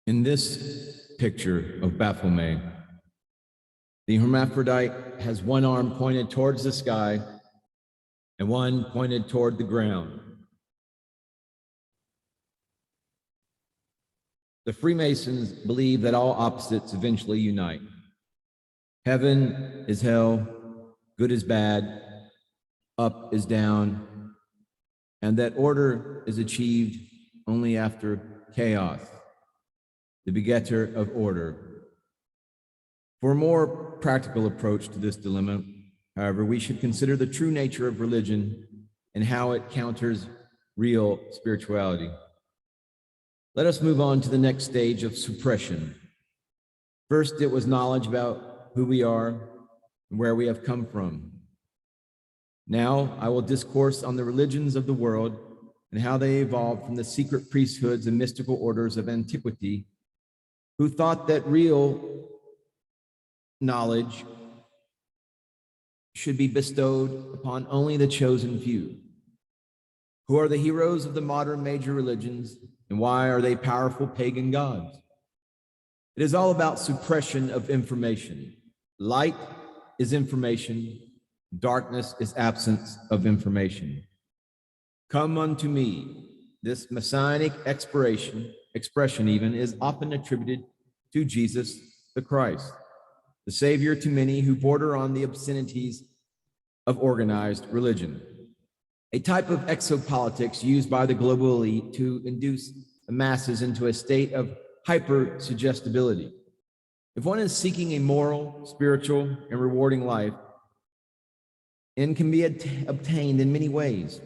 In this picture of Baphomet, the hermaphrodite has one arm pointed towards the sky and one pointed toward the ground. The Freemasons believe that all opposites eventually unite. Heaven is hell, good is bad, up is down, and that order is achieved only after chaos, the begetter of order. For a more practical approach to this dilemma, however, we should consider the true nature of religion and how it counters real spirituality. Let us move on to the next stage of suppression. First, it was knowledge about who we are and where we have come from. Now, I will discourse on the religions of the world and how they evolved from the secret priesthoods and mystical orders of antiquity, who thought that real knowledge should be bestowed upon only the chosen few. Who are the heroes of the modern major religions, and why are they powerful pagan gods? It is all about suppression of information. Light is information, darkness is absence of information. Come unto me. This messianic expression even is often attributed to Jesus the Christ, the Savior to many who border on the obscenities of organized religion, a type of exopolitics used by the global elite to induce the masses into a state of hyper-suggestibility. If one is seeking a moral, spiritual, and rewarding life, it can be obtained in many ways.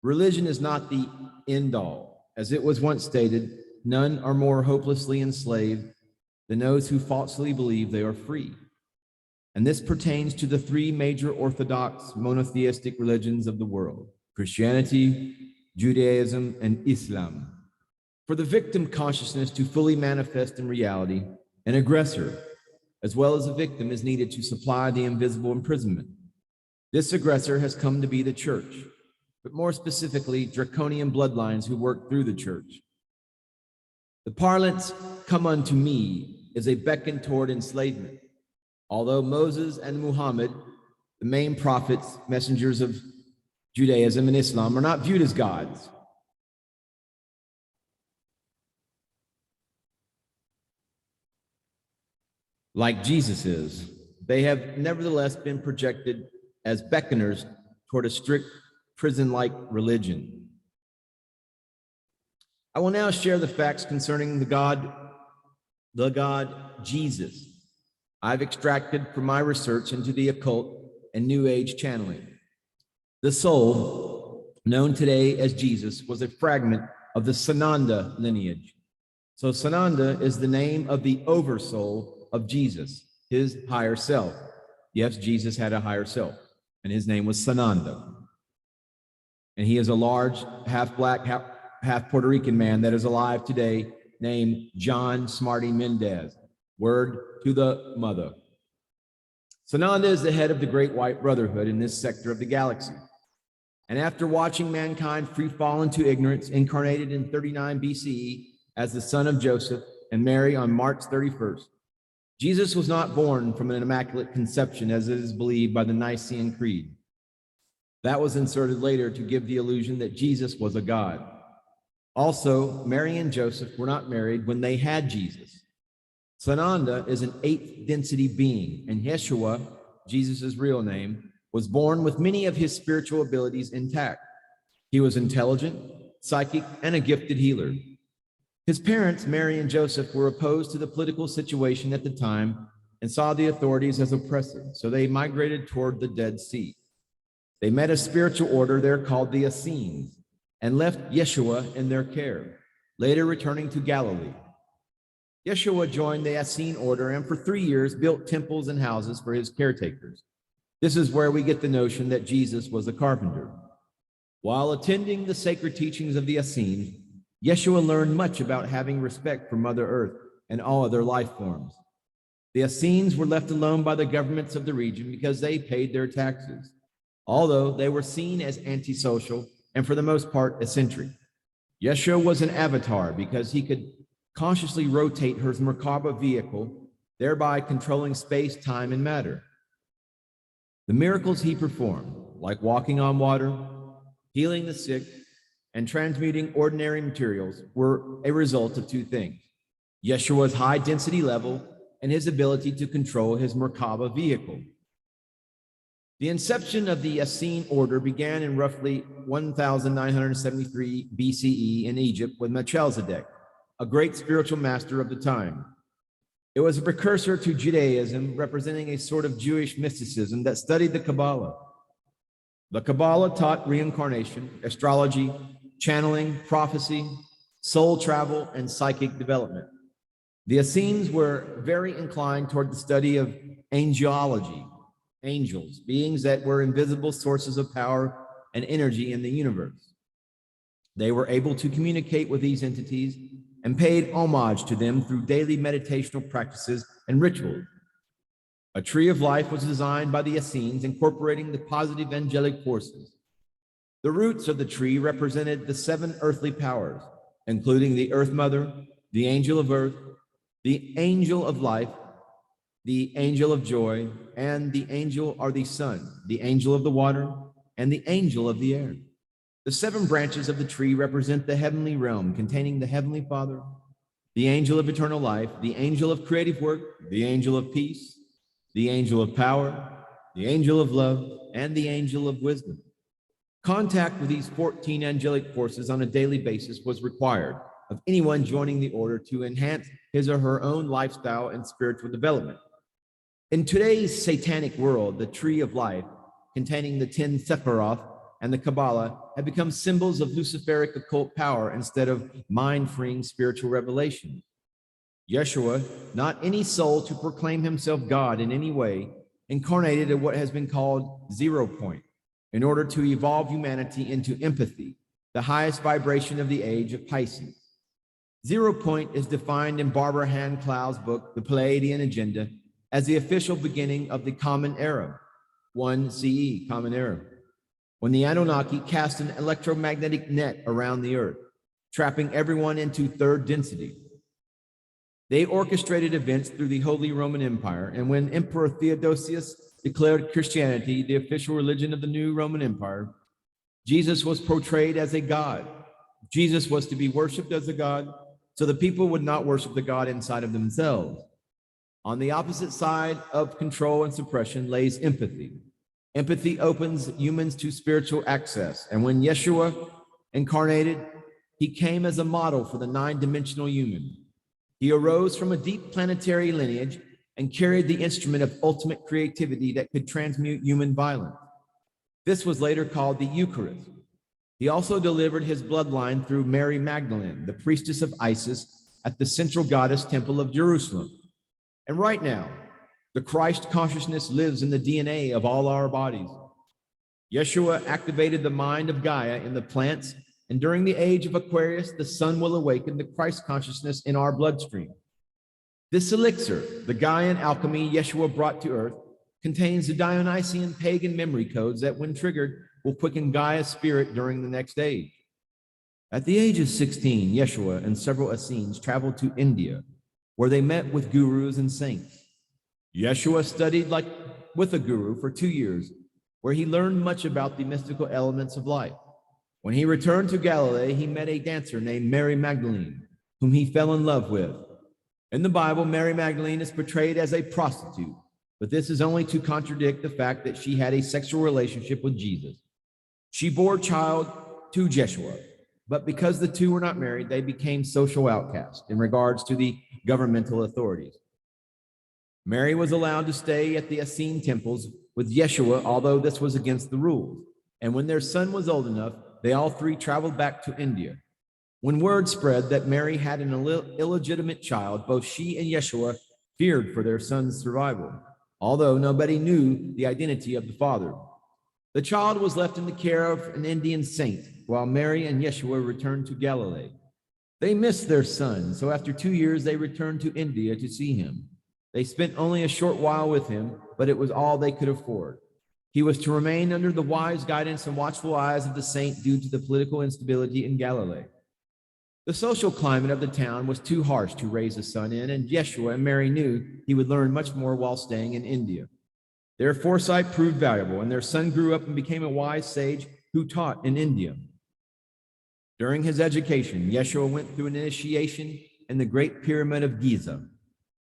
Religion is not the end-all. As it was once stated, none are more hopelessly enslaved than those who falsely believe they are free. And this pertains to the three major orthodox monotheistic religions of the world: Christianity, Judaism, and Islam. For the victim consciousness to fully manifest in reality, an aggressor, as well as a victim, is needed to supply the invisible imprisonment. This aggressor has come to be the church, but more specifically, draconian bloodlines who work through the church. The parlance, "come unto me," is a beckon toward enslavement. Although Moses and Muhammad, the main prophets, messengers of Judaism and Islam, are not viewed as gods, like Jesus is, they have nevertheless been projected as beckoners toward a strict prison-like religion. I will now share the facts concerning the God Jesus I've extracted from my research into the occult and New Age channeling. The soul, known today as Jesus, was a fragment of the Sananda lineage. So Sananda is the name of the oversoul of Jesus, his higher self. Yes, Jesus had a higher self, and his name was Sananda. And he is a large, half-black, half-Puerto Rican man that is alive today named John Smarty Mendez. Word to the mother. Sananda is the head of the Great White Brotherhood in this sector of the galaxy. And after watching mankind free fall into ignorance, incarnated in 39 BCE as the son of Joseph and Mary on March 31st, Jesus was not born from an immaculate conception as it is believed by the Nicene Creed. That was inserted later to give the illusion that Jesus was a god. Also, Mary and Joseph were not married when they had Jesus. Sananda is an eighth density being, and Yeshua, Jesus' real name, was born with many of his spiritual abilities intact. He was intelligent, psychic, and a gifted healer. His parents, Mary and Joseph, were opposed to the political situation at the time and saw the authorities as oppressive, so they migrated toward the Dead Sea. They met a spiritual order there called the Essenes and left Yeshua in their care, later returning to Galilee. Yeshua joined the Essene order and for 3 years built temples and houses for his caretakers. This is where we get the notion that Jesus was a carpenter. While attending the sacred teachings of the Essenes, Yeshua learned much about having respect for Mother Earth and all other life forms. The Essenes were left alone by the governments of the region because they paid their taxes, although they were seen as antisocial and for the most part eccentric. Yeshua was an avatar because he could consciously rotate her Merkaba vehicle, thereby controlling space, time, and matter. The miracles he performed, like walking on water, healing the sick, and transmuting ordinary materials, were a result of two things: Yeshua's high density level and his ability to control his Merkaba vehicle. The inception of the Essene order began in roughly 1973 BCE in Egypt with Melchizedek, a great spiritual master of the time. It was a precursor to Judaism, representing a sort of Jewish mysticism that studied the Kabbalah. The Kabbalah taught reincarnation, astrology, channeling, prophecy, soul travel, and psychic development. The Essenes were very inclined toward the study of angelology, angels, beings that were invisible sources of power and energy in the universe. They were able to communicate with these entities and paid homage to them through daily meditational practices and rituals. A tree of life was designed by the Essenes, incorporating the positive angelic forces. The roots of the tree represented the 7 earthly powers, including the Earth Mother, the Angel of Earth, the Angel of Life, the Angel of Joy, and the Angel or the Sun, the Angel of the Water, and the Angel of the Air. The 7 branches of the tree represent the heavenly realm, containing the Heavenly Father, the Angel of Eternal Life, the Angel of Creative Work, the Angel of Peace, the Angel of Power, the Angel of Love, and the Angel of Wisdom. Contact with these 14 angelic forces on a daily basis was required of anyone joining the order to enhance his or her own lifestyle and spiritual development. In today's satanic world, the tree of life, containing the 10 Sephiroth and the Kabbalah, have become symbols of Luciferic occult power instead of mind-freeing spiritual revelation. Yeshua, not any soul to proclaim himself God in any way, incarnated at what has been called 0 point, in order to evolve humanity into empathy, the highest vibration of the age of Pisces. 0 point is defined in Barbara Hand Clow's book, The Pleiadian Agenda, as the official beginning of the Common Era, 1 CE, Common Era, when the Anunnaki cast an electromagnetic net around the earth, trapping everyone into 3rd density. They orchestrated events through the Holy Roman Empire, and when Emperor Theodosius declared Christianity the official religion of the new Roman Empire, Jesus was portrayed as a god. Jesus was to be worshipped as a god, so the people would not worship the God inside of themselves. On the opposite side of control and suppression lays empathy. Empathy opens humans to spiritual access, and when Yeshua incarnated, he came as a model for the 9-dimensional human. He arose from a deep planetary lineage and carried the instrument of ultimate creativity that could transmute human violence. This was later called the Eucharist. He also delivered his bloodline through Mary Magdalene, the priestess of Isis at the central goddess temple of Jerusalem. And right now, the Christ consciousness lives in the DNA of all our bodies. Yeshua activated the mind of Gaia in the plants, and during the age of Aquarius, the sun will awaken the Christ consciousness in our bloodstream. This elixir, the Gaian alchemy Yeshua brought to earth, contains the Dionysian pagan memory codes that, when triggered, will quicken Gaia's spirit during the next age. At the age of 16, Yeshua and several Essenes traveled to India, where they met with gurus and saints. Yeshua studied with a guru for 2 years, where he learned much about the mystical elements of life. When he returned to Galilee, he met a dancer named Mary Magdalene, whom he fell in love with. In the Bible, Mary Magdalene is portrayed as a prostitute, but this is only to contradict the fact that she had a sexual relationship with Jesus. She bore child to Yeshua, but because the two were not married, they became social outcasts in regards to the governmental authorities. Mary was allowed to stay at the Essene temples with Yeshua, although this was against the rules. And when their son was old enough, they all three traveled back to India. When word spread that Mary had an illegitimate child, both she and Yeshua feared for their son's survival, although nobody knew the identity of the father. The child was left in the care of an Indian saint, while Mary and Yeshua returned to Galilee. They missed their son, so after 2 years, they returned to India to see him. They spent only a short while with him, but it was all they could afford. He was to remain under the wise guidance and watchful eyes of the saint due to the political instability in Galilee. The social climate of the town was too harsh to raise a son in, and Yeshua and Mary knew he would learn much more while staying in India. Their foresight proved valuable, and their son grew up and became a wise sage who taught in India. During his education, Yeshua went through an initiation in the Great Pyramid of Giza.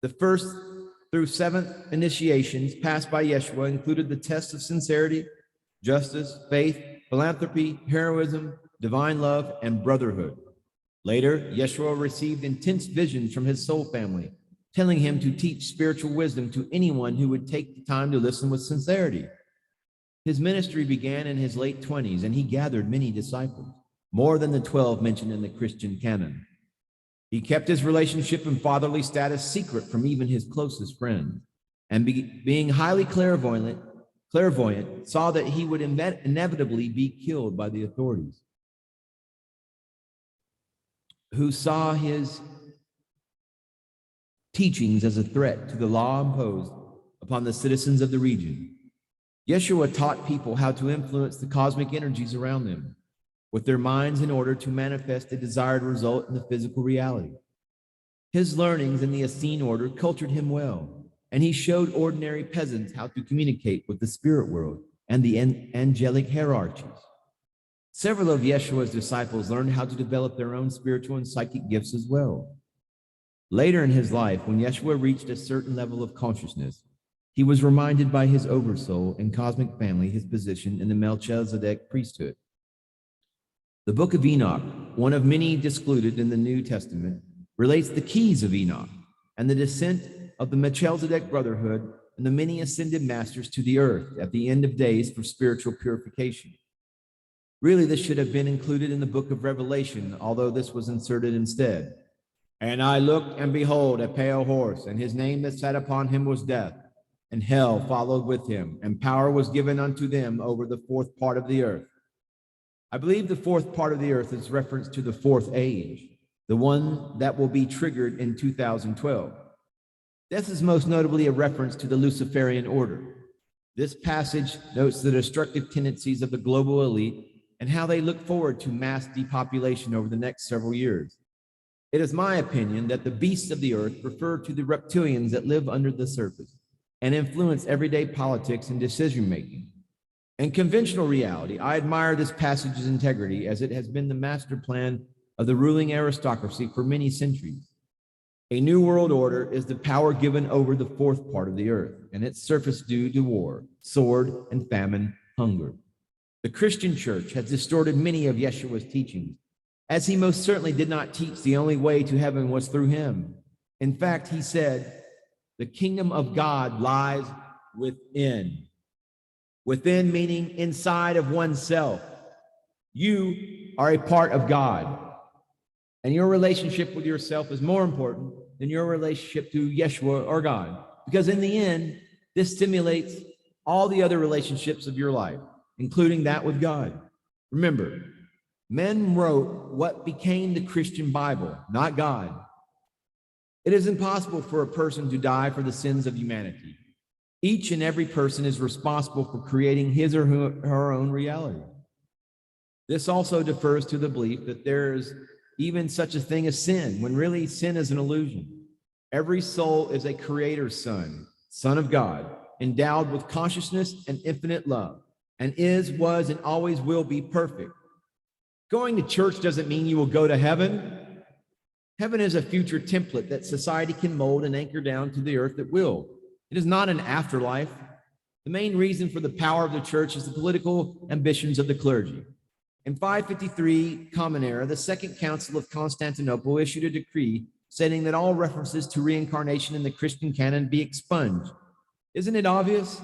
The first through seventh initiations passed by Yeshua included the tests of sincerity, justice, faith, philanthropy, heroism, divine love, and brotherhood. Later, Yeshua received intense visions from his soul family, telling him to teach spiritual wisdom to anyone who would take the time to listen with sincerity. His ministry began in his late 20s, and he gathered many disciples, more than the 12 mentioned in the Christian canon. He kept his relationship and fatherly status secret from even his closest friends, and being highly clairvoyant, saw that he would inevitably be killed by the authorities, who saw his teachings as a threat to the law imposed upon the citizens of the region. Yeshua taught people how to influence the cosmic energies around them with their minds in order to manifest a desired result in the physical reality. His learnings in the Essene order cultured him well, and he showed ordinary peasants how to communicate with the spirit world and the angelic hierarchies. Several of Yeshua's disciples learned how to develop their own spiritual and psychic gifts as well. Later in his life, when Yeshua reached a certain level of consciousness, he was reminded by his oversoul and cosmic family his position in the Melchizedek priesthood. The book of Enoch, one of many discluded in the New Testament, relates the keys of Enoch and the descent of the Melchizedek brotherhood and the many ascended masters to the earth at the end of days for spiritual purification. Really, this should have been included in the book of Revelation, although this was inserted instead. And I looked, and behold, a pale horse, and his name that sat upon him was Death, and hell followed with him, and power was given unto them over the fourth part of the earth. I believe the fourth part of the earth is reference to the fourth age, the one that will be triggered in 2012. This is most notably a reference to the Luciferian order. This passage notes the destructive tendencies of the global elite and how they look forward to mass depopulation over the next several years. It is my opinion that the beasts of the earth refer to the reptilians that live under the surface and influence everyday politics and decision-making. In conventional reality, I admire this passage's integrity as it has been the master plan of the ruling aristocracy for many centuries. A new world order is the power given over the fourth part of the earth, and its surface due to war, sword, and famine, hunger. The Christian church has distorted many of Yeshua's teachings, as he most certainly did not teach the only way to heaven was through him. In fact, he said, the kingdom of God lies within. Within meaning inside of oneself. You are a part of God, and your relationship with yourself is more important than your relationship to Yeshua or God, because in the end, this stimulates all the other relationships of your life, including that with God. Remember, men wrote what became the Christian Bible, not God. It is impossible for a person to die for the sins of humanity. Each and every person is responsible for creating his or her own reality. This also defers to the belief that there is even such a thing as sin, when really sin is an illusion. Every soul is a creator's son of God, endowed with consciousness and infinite love, and is, was, and always will be perfect. Going to church doesn't mean you will go to heaven. Heaven is a future template that society can mold and anchor down to the earth that will. It is not an afterlife. The main reason for the power of the church is the political ambitions of the clergy. In 553 Common Era, the Second Council of Constantinople issued a decree stating that all references to reincarnation in the Christian canon be expunged. Isn't it obvious?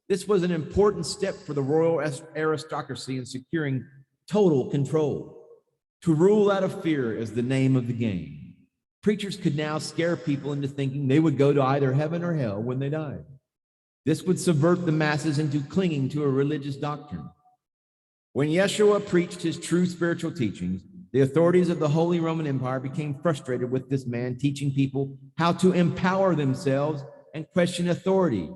This was an important step for the royal aristocracy in securing total control. To rule out of fear is the name of the game. Preachers could now scare people into thinking they would go to either heaven or hell when they died. This would subvert the masses into clinging to a religious doctrine. When Yeshua preached his true spiritual teachings, the authorities of the Holy Roman Empire became frustrated with this man teaching people how to empower themselves and question authority.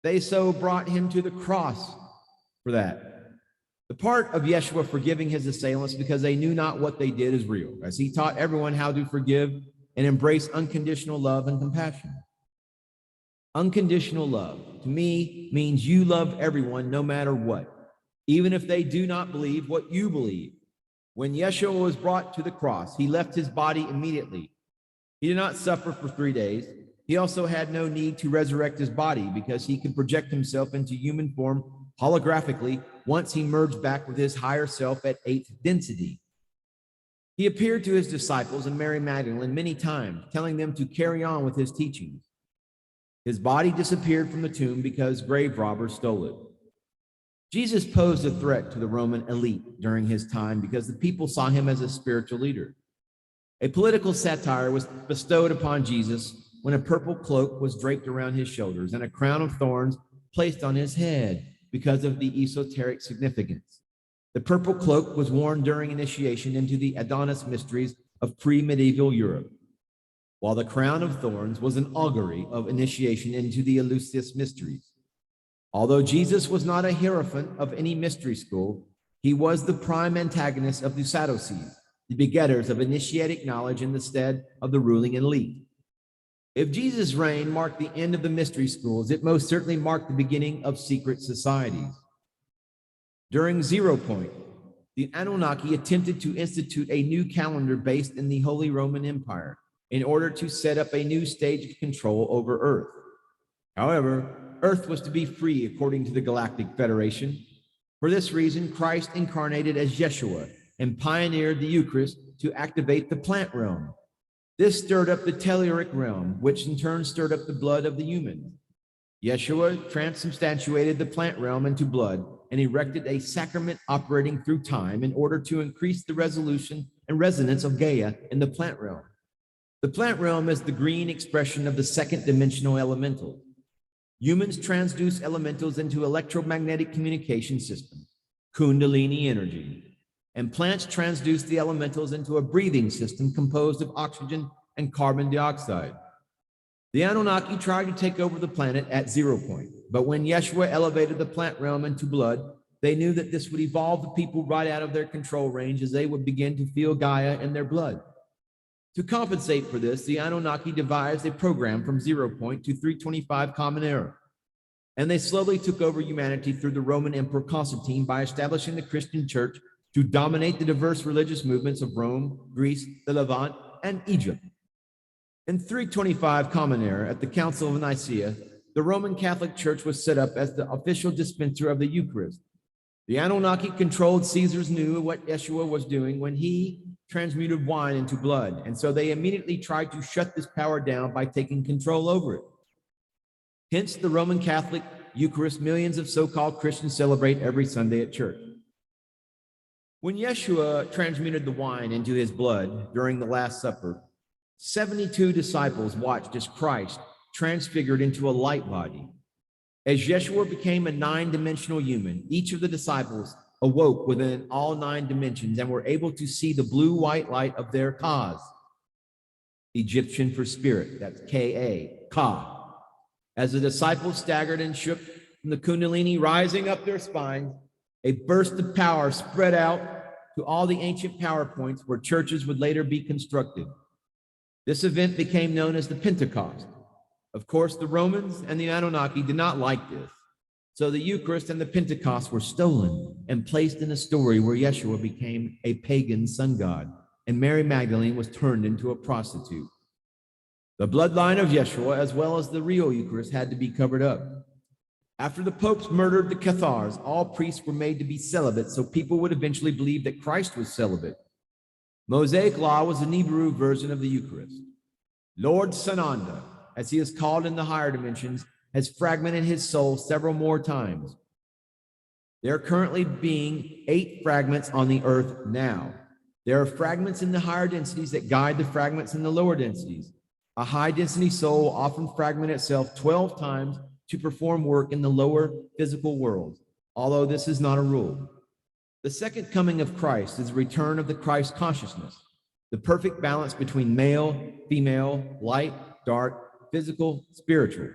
They so brought him to the cross for that. The part of Yeshua forgiving his assailants because they knew not what they did is real, as he taught everyone how to forgive and embrace unconditional love and compassion. Unconditional love, to me, means you love everyone no matter what, even if they do not believe what you believe. When Yeshua was brought to the cross, he left his body immediately. He did not suffer for 3 days. He also had no need to resurrect his body because he could project himself into human form holographically once he merged back with his higher self at 8th density. He appeared to his disciples and Mary Magdalene many times, telling them to carry on with his teachings. His body disappeared from the tomb because grave robbers stole it. Jesus posed a threat to the Roman elite during his time because the people saw him as a spiritual leader. A political satire was bestowed upon Jesus when a purple cloak was draped around his shoulders and a crown of thorns placed on his head because of the esoteric significance. The purple cloak was worn during initiation into the Adonis mysteries of pre-medieval Europe, while the crown of thorns was an augury of initiation into the Eleusis mysteries. Although Jesus was not a hierophant of any mystery school, he was the prime antagonist of the Sadducees, the begetters of initiatic knowledge in the stead of the ruling elite. If Jesus' reign marked the end of the mystery schools, it most certainly marked the beginning of secret societies. During 0 Point, the Anunnaki attempted to institute a new calendar based in the Holy Roman Empire in order to set up a new stage of control over Earth. However, Earth was to be free according to the Galactic Federation. For this reason, Christ incarnated as Yeshua and pioneered the Eucharist to activate the plant realm. This stirred up the telluric realm, which in turn stirred up the blood of the human. Yeshua transubstantiated the plant realm into blood and erected a sacrament operating through time in order to increase the resolution and resonance of Gaia in the plant realm. The plant realm is the green expression of the second dimensional elemental. Humans transduce elementals into electromagnetic communication systems, Kundalini energy, and plants transduce the elementals into a breathing system composed of oxygen and carbon dioxide. The Anunnaki tried to take over the planet at 0 Point, but when Yeshua elevated the plant realm into blood, they knew that this would evolve the people right out of their control range as they would begin to feel Gaia in their blood. To compensate for this, the Anunnaki devised a program from 0 Point to 325 Common Era, and they slowly took over humanity through the Roman Emperor Constantine by establishing the Christian Church to dominate the diverse religious movements of Rome, Greece, the Levant, and Egypt. In 325 Common Era, at the Council of Nicaea, the Roman Catholic Church was set up as the official dispenser of the Eucharist. The Anunnaki controlled Caesars knew what Yeshua was doing when he transmuted wine into blood, and so they immediately tried to shut this power down by taking control over it. Hence, the Roman Catholic Eucharist millions of so-called Christians celebrate every Sunday at church. When Yeshua transmuted the wine into his blood during the Last Supper, 72 disciples watched as Christ transfigured into a light body. As Yeshua became a 9-dimensional human, each of the disciples awoke within all 9 dimensions and were able to see the blue-white light of their Kas, Egyptian for spirit, that's K-A, Ka. As the disciples staggered and shook from the Kundalini rising up their spines, a burst of power spread out to all the ancient power points where churches would later be constructed. This event became known as the Pentecost. Of course, the Romans and the Anunnaki did not like this, so the Eucharist and the Pentecost were stolen and placed in a story where Yeshua became a pagan sun god and Mary Magdalene was turned into a prostitute. The bloodline of Yeshua, as well as the real Eucharist, had to be covered up. After the popes murdered the Cathars, all priests were made to be celibate so people would eventually believe that Christ was celibate. Mosaic law was the Hebrew version of the Eucharist. Lord Sananda, as he is called in the higher dimensions, has fragmented his soul several more times. There are currently being 8 fragments on the earth now. There are fragments in the higher densities that guide the fragments in the lower densities. A high-density soul will often fragment itself 12 times to perform work in the lower physical world, although this is not a rule. The second coming of Christ is the return of the Christ consciousness, the perfect balance between male, female, light, dark, physical, spiritual.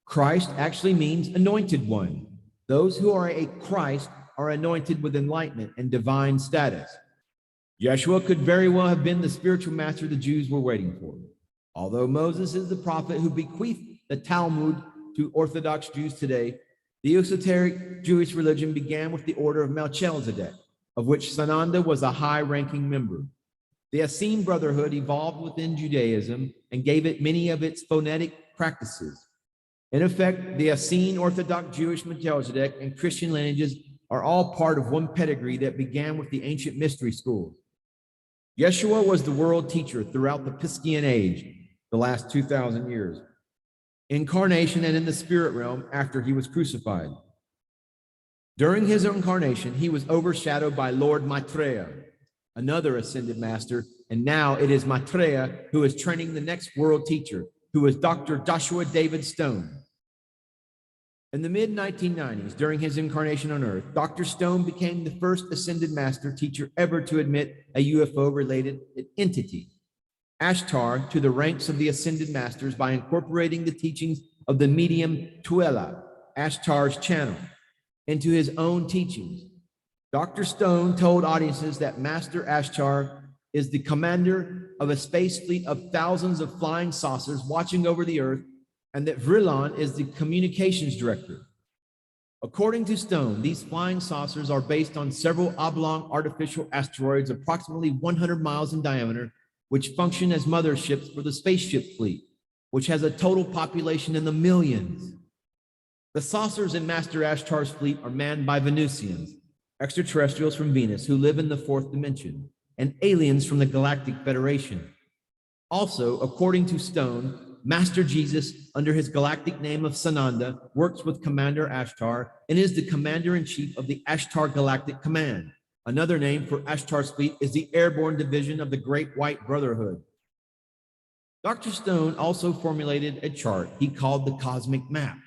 Christ actually means anointed one. Those who are a Christ are anointed with enlightenment and divine status. Yeshua could very well have been the spiritual master the Jews were waiting for. Although Moses is the prophet who bequeathed the Talmud to Orthodox Jews today, the esoteric Jewish religion began with the order of Melchizedek, of which Sananda was a high-ranking member. The Essene Brotherhood evolved within Judaism and gave it many of its phonetic practices. In effect, the Essene Orthodox Jewish Melchizedek and Christian lineages are all part of one pedigree that began with the ancient mystery schools. Yeshua was the world teacher throughout the Piscean age, the last 2,000 years, incarnation and in the spirit realm after he was crucified. During his incarnation, he was overshadowed by Lord Maitreya, another ascended master, and now it is Maitreya who is training the next world teacher, who is Dr. Joshua David Stone. In the mid-1990s, during his incarnation on Earth, Dr. Stone became the first ascended master teacher ever to admit a UFO-related entity, Ashtar, to the ranks of the ascended masters by incorporating the teachings of the medium Tuela, Ashtar's channel, into his own teachings. Dr. Stone told audiences that Master Ashtar is the commander of a space fleet of thousands of flying saucers watching over the Earth, and that Vrilon is the communications director. According to Stone, these flying saucers are based on several oblong artificial asteroids approximately 100 miles in diameter, which function as motherships for the spaceship fleet, which has a total population in the millions. The saucers in Master Ashtar's fleet are manned by Venusians, extraterrestrials from Venus who live in the fourth dimension, and aliens from the Galactic Federation. Also, according to Stone, Master Jesus, under his galactic name of Sananda, works with Commander Ashtar and is the commander-in-chief of the Ashtar Galactic Command. Another name for Ashtar's fleet is the Airborne Division of the Great White Brotherhood. Dr. Stone also formulated a chart he called the Cosmic Map,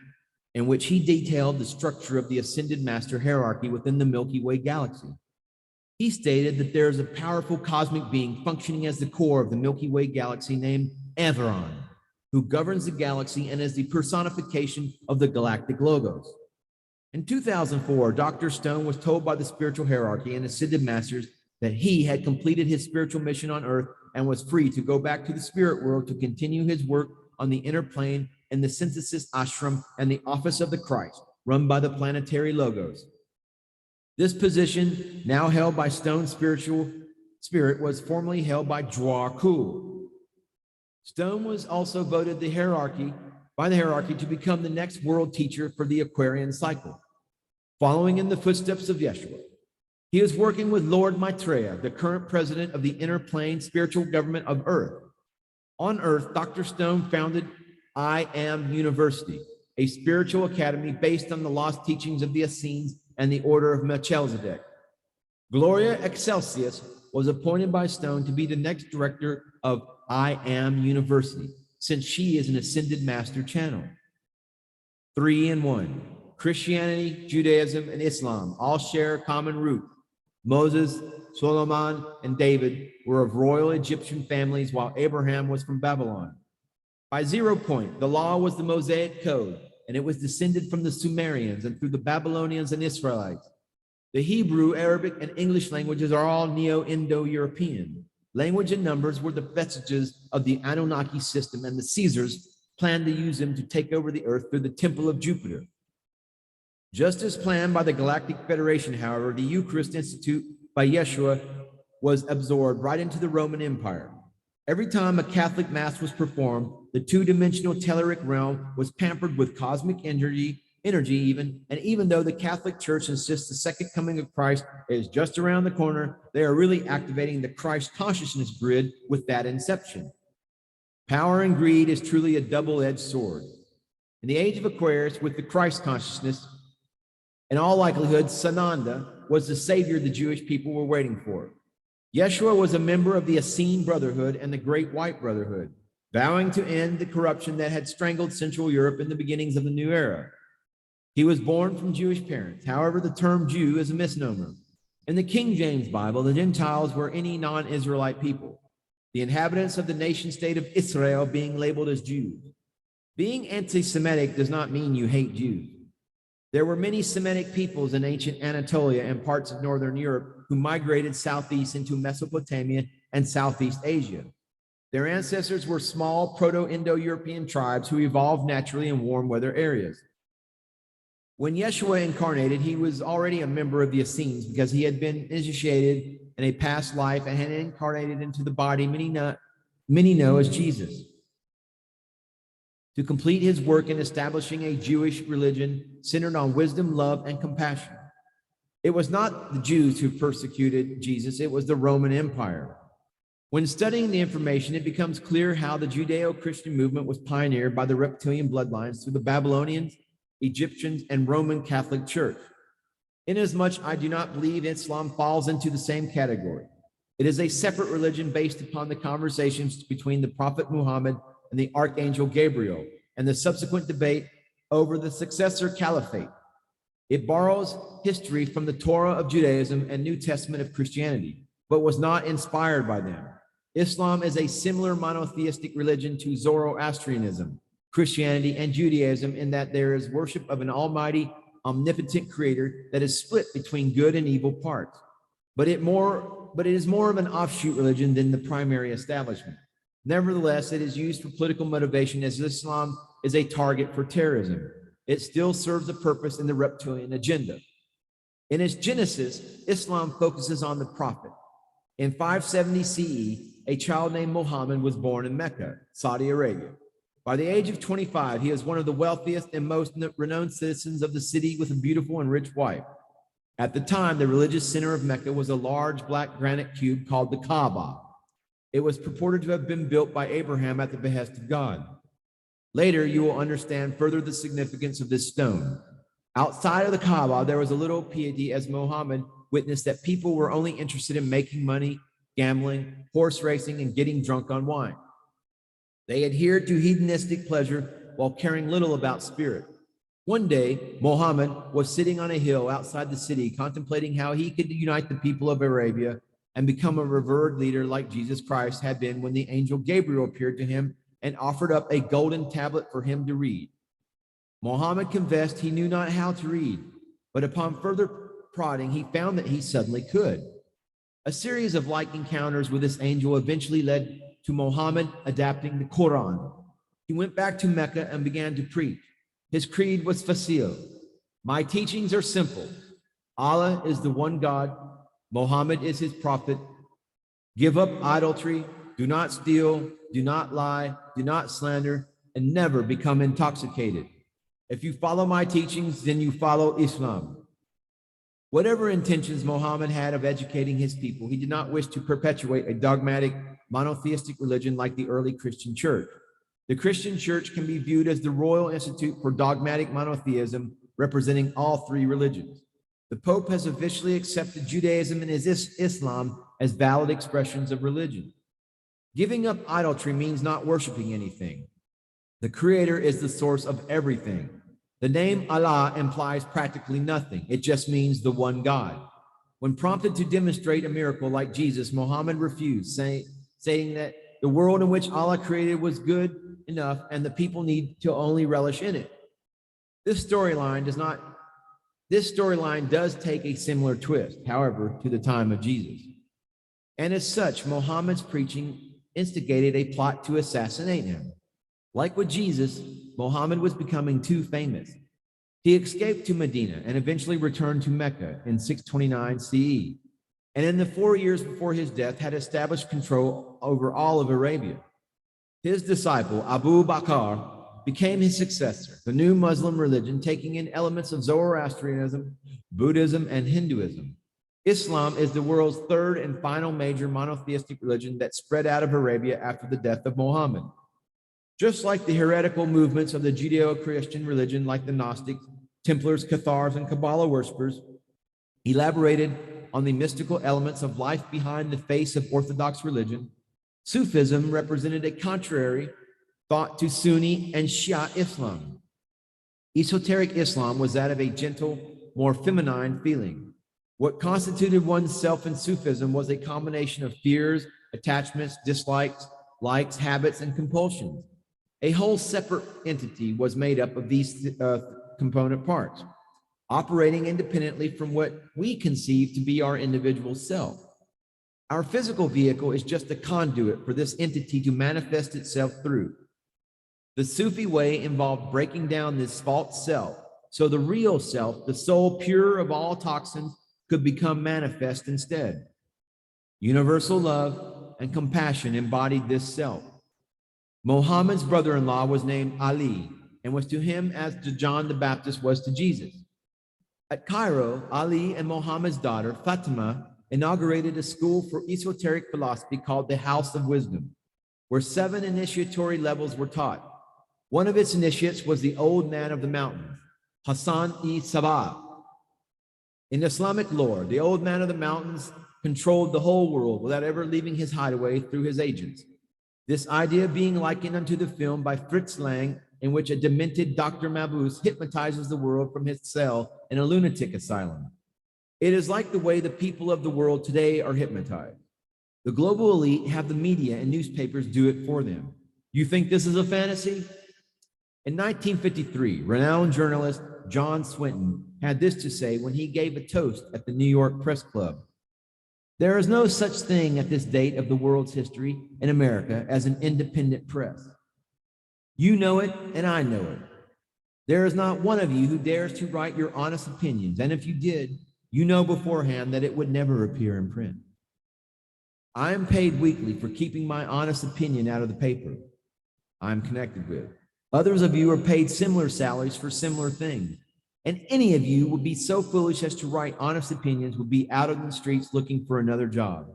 in which he detailed the structure of the Ascended Master hierarchy within the Milky Way galaxy. He stated that there is a powerful cosmic being functioning as the core of the Milky Way galaxy named Averon, who governs the galaxy and is the personification of the galactic logos. In 2004, Dr. Stone was told by the spiritual hierarchy and ascended masters that he had completed his spiritual mission on Earth and was free to go back to the spirit world to continue his work on the inner plane in the synthesis ashram and the office of the Christ, run by the planetary logos. This position, now held by Stone's spiritual spirit, was formerly held by Dwar Kul. Stone was also voted by the hierarchy to become the next world teacher for the Aquarian cycle, following in the footsteps of Yeshua. He is working with Lord Maitreya, the current president of the inner plane spiritual government of Earth. On Earth, Dr. Stone founded I Am University, a spiritual academy based on the lost teachings of the Essenes and the order of Melchizedek. Gloria Excelsius was appointed by Stone to be the next director of I Am University, since she is an ascended master channel. 3 in 1. Christianity, Judaism, and Islam all share a common root. Moses, Solomon, and David were of royal Egyptian families, while Abraham was from Babylon. By 0 point, the law was the Mosaic Code, and it was descended from the Sumerians and through the Babylonians and Israelites. The Hebrew, Arabic, and English languages are all Neo-Indo-European. Language and numbers were the vestiges of the Anunnaki system, and the Caesars planned to use them to take over the earth through the Temple of Jupiter. Just as planned by the Galactic Federation, however, the Eucharist Institute by Yeshua was absorbed right into the Roman Empire. Every time a Catholic Mass was performed, the two-dimensional telluric realm was pampered with cosmic energy even, and even though the Catholic Church insists the second coming of Christ is just around the corner, they are really activating the Christ consciousness grid with that inception. Power and greed is truly a double-edged sword. In the age of Aquarius, with the Christ consciousness, in all likelihood, Sananda was the savior the Jewish people were waiting for. Yeshua was a member of the Essene Brotherhood and the Great White Brotherhood, vowing to end the corruption that had strangled Central Europe in the beginnings of the new era. He was born from Jewish parents. However, the term Jew is a misnomer. In the King James Bible, the Gentiles were any non-Israelite people, the inhabitants of the nation-state of Israel being labeled as Jews. Being anti-Semitic does not mean you hate Jews. There were many Semitic peoples in ancient Anatolia and parts of northern Europe who migrated southeast into Mesopotamia and Southeast Asia. Their ancestors were small Proto-Indo-European tribes who evolved naturally in warm weather areas. When Yeshua incarnated, he was already a member of the Essenes because he had been initiated in a past life and had incarnated into the body many know as Jesus, to complete his work in establishing a Jewish religion centered on wisdom, love, and compassion. It was not the Jews who persecuted Jesus, it was the Roman Empire. When studying the information, it becomes clear how the Judeo-Christian movement was pioneered by the reptilian bloodlines through the Babylonians, Egyptians, and Roman Catholic Church. Inasmuch I do not believe Islam falls into the same category. It is a separate religion based upon the conversations between the Prophet Muhammad and the Archangel Gabriel, and the subsequent debate over the successor caliphate. It borrows history from the Torah of Judaism and New Testament of Christianity, but was not inspired by them. Islam is a similar monotheistic religion to Zoroastrianism, Christianity, and Judaism in that there is worship of an almighty, omnipotent creator that is split between good and evil parts. But it is more of an offshoot religion than the primary establishment. Nevertheless, it is used for political motivation as Islam is a target for terrorism. It still serves a purpose in the reptilian agenda. In its genesis, Islam focuses on the prophet. In 570 CE, a child named Muhammad was born in Mecca, Saudi Arabia. By the age of 25, he is one of the wealthiest and most renowned citizens of the city with a beautiful and rich wife. At the time, the religious center of Mecca was a large black granite cube called the Kaaba. It was purported to have been built by Abraham at the behest of God. Later, you will understand further the significance of this stone. Outside of the Kaaba, there was a little piety as Muhammad witnessed that people were only interested in making money, gambling, horse racing, and getting drunk on wine. They adhered to hedonistic pleasure while caring little about spirit. One day, Muhammad was sitting on a hill outside the city, contemplating how he could unite the people of Arabia and become a revered leader like Jesus Christ had been when the angel Gabriel appeared to him and offered up a golden tablet for him to read. Muhammad confessed he knew not how to read, but upon further prodding, he found that he suddenly could. A series of like encounters with this angel eventually led to Muhammad adapting the Quran. He went back to Mecca and began to preach. His creed was facile. My teachings are simple. Allah is the one God. Muhammad is his prophet. Give up idolatry. Do not steal. Do not lie. Do not slander. And never become intoxicated. If you follow my teachings, then you follow Islam. Whatever intentions Muhammad had of educating his people, he did not wish to perpetuate a dogmatic, monotheistic religion like the early Christian church. The Christian church can be viewed as the Royal Institute for Dogmatic Monotheism, representing all three religions. The Pope has officially accepted Judaism and Islam as valid expressions of religion. Giving up idolatry means not worshiping anything. The Creator is the source of everything. The name Allah implies practically nothing. It just means the one God. When prompted to demonstrate a miracle like Jesus, Muhammad refused, saying that the world in which Allah created was good enough and the people need to only relish in it. This storyline does take a similar twist, however, to the time of Jesus. And as such, Muhammad's preaching instigated a plot to assassinate him. Like with Jesus, Muhammad was becoming too famous. He escaped to Medina and eventually returned to Mecca in 629 CE. And in the 4 years before his death, had established control over all of Arabia. His disciple, Abu Bakr, became his successor, the new Muslim religion, taking in elements of Zoroastrianism, Buddhism, and Hinduism. Islam is the world's third and final major monotheistic religion that spread out of Arabia after the death of Muhammad. Just like the heretical movements of the Judeo-Christian religion, like the Gnostics, Templars, Cathars, and Kabbalah worshippers, elaborated on the mystical elements of life behind the face of Orthodox religion, Sufism represented a contrary thought to Sunni and Shia Islam. Esoteric Islam was that of a gentle, more feminine feeling. What constituted oneself in Sufism was a combination of fears, attachments, dislikes, likes, habits, and compulsions. A whole separate entity was made up of these component parts. operating independently from what we conceive to be our individual self. Our physical vehicle is just a conduit for this entity to manifest itself through. The Sufi way involved breaking down this false self, so the real self, the soul pure of all toxins, could become manifest instead. Universal love and compassion embodied this self. Muhammad's brother-in-law was named Ali and was to him as to John the Baptist was to Jesus. At Cairo, Ali and Muhammad's daughter, Fatima, inaugurated a school for esoteric philosophy called the House of Wisdom, where 7 initiatory levels were taught. One of its initiates was the Old Man of the Mountains, Hassan-i-Sabah. In Islamic lore, the Old Man of the Mountains controlled the whole world without ever leaving his hideaway through his agents. This idea being likened unto the film by Fritz Lang, in which a demented Dr. Mabuse hypnotizes the world from his cell in a lunatic asylum. It is like the way the people of the world today are hypnotized. The global elite have the media and newspapers do it for them. You think this is a fantasy? In 1953, renowned journalist John Swinton had this to say when he gave a toast at the New York Press Club. There is no such thing at this date of the world's history in America as an independent press. You know it, and I know it. There is not one of you who dares to write your honest opinions, and if you did, you know beforehand that it would never appear in print. I am paid weekly for keeping my honest opinion out of the paper I am connected with. Others of you are paid similar salaries for similar things, and any of you would be so foolish as to write honest opinions would be out on the streets looking for another job.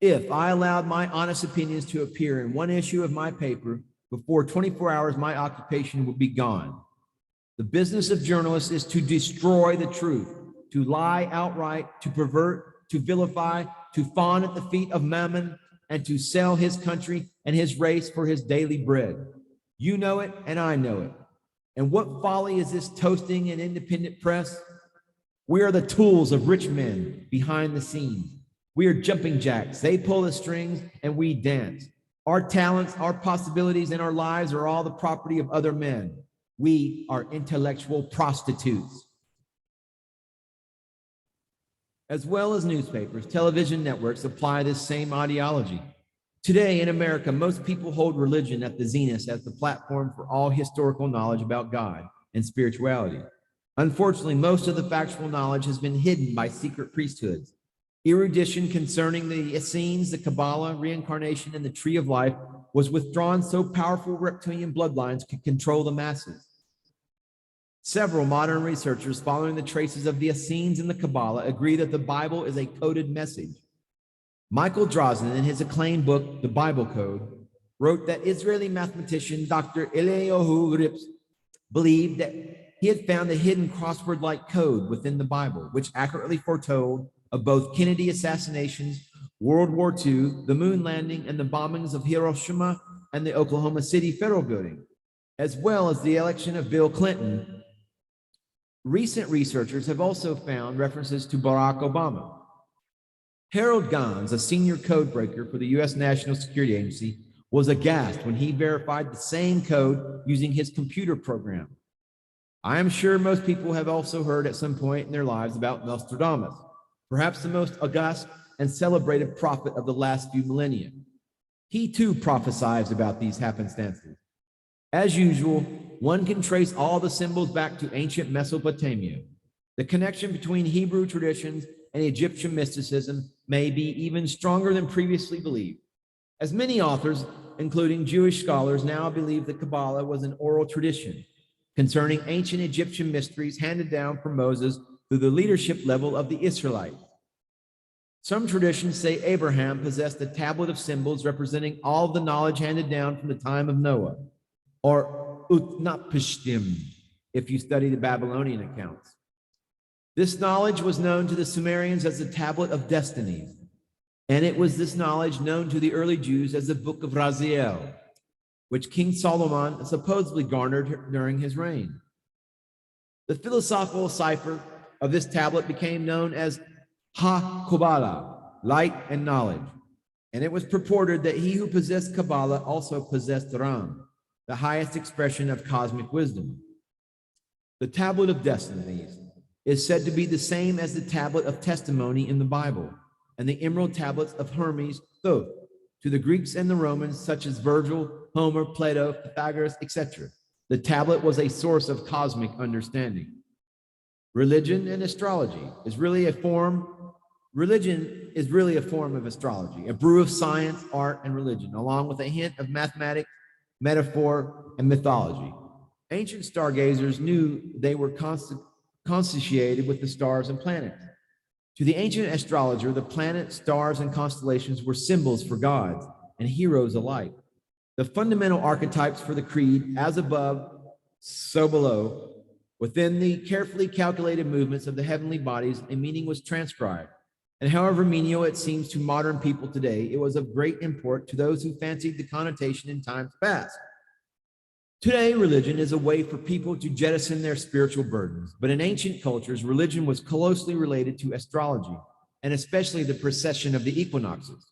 If I allowed my honest opinions to appear in one issue of my paper, before 24 hours, my occupation would be gone. The business of journalists is to destroy the truth, to lie outright, to pervert, to vilify, to fawn at the feet of Mammon, and to sell his country and his race for his daily bread. You know it, and I know it. And what folly is this toasting an independent press? We are the tools of rich men behind the scenes. We are jumping jacks. They pull the strings, and we dance. Our talents, our possibilities, and our lives are all the property of other men. We are intellectual prostitutes. As well as newspapers, television networks apply this same ideology. Today in America, most people hold religion at the zenith as the platform for all historical knowledge about God and spirituality. Unfortunately, most of the factual knowledge has been hidden by secret priesthoods. Erudition concerning the Essenes, the Kabbalah, reincarnation, and the tree of life was withdrawn so powerful reptilian bloodlines could control the masses. Several modern researchers following the traces of the Essenes and the Kabbalah agree that the Bible is a coded message. Michael Drosnin, in his acclaimed book, The Bible Code, wrote that Israeli mathematician Dr. Eliyahu Rips believed that he had found a hidden crossword-like code within the Bible, which accurately foretold of both Kennedy assassinations, World War II, the moon landing, and the bombings of Hiroshima and the Oklahoma City Federal Building, as well as the election of Bill Clinton. Recent researchers have also found references to Barack Obama. Harold Gans, a senior code breaker for the U.S. National Security Agency, was aghast when he verified the same code using his computer program. I am sure most people have also heard at some point in their lives about Nostradamus, perhaps the most august and celebrated prophet of the last few millennia. He too prophesies about these happenstances. As usual, one can trace all the symbols back to ancient Mesopotamia. The connection between Hebrew traditions and Egyptian mysticism may be even stronger than previously believed. As many authors, including Jewish scholars, now believe the Kabbalah was an oral tradition concerning ancient Egyptian mysteries handed down from Moses through the leadership level of the Israelites. Some traditions say Abraham possessed a tablet of symbols representing all of the knowledge handed down from the time of Noah, or Utnapishtim, if you study the Babylonian accounts. This knowledge was known to the Sumerians as the Tablet of Destinies, and it was this knowledge known to the early Jews as the Book of Raziel, which King Solomon supposedly garnered during his reign. The philosophical cipher of this tablet became known as Ha-Kabbalah, light and knowledge, and it was purported that he who possessed Kabbalah also possessed Ram, the highest expression of cosmic wisdom. The Tablet of Destinies is said to be the same as the Tablet of Testimony in the Bible and the emerald tablets of Hermes Thoth to the Greeks and the Romans, such as Virgil, Homer, Plato, Pythagoras, etc. The tablet was a source of cosmic understanding. Religion and astrology is really a form. Religion is really a form of astrology, a brew of science, art, and religion, along with a hint of mathematics, metaphor, and mythology. Ancient stargazers knew they were consociated with the stars and planets. To the ancient astrologer, the planets, stars, and constellations were symbols for gods and heroes alike. The fundamental archetypes for the creed, as above, so below. Within the carefully calculated movements of the heavenly bodies, a meaning was transcribed. And however menial it seems to modern people today, it was of great import to those who fancied the connotation in times past. Today, religion is a way for people to jettison their spiritual burdens, but in ancient cultures, religion was closely related to astrology, and especially the precession of the equinoxes.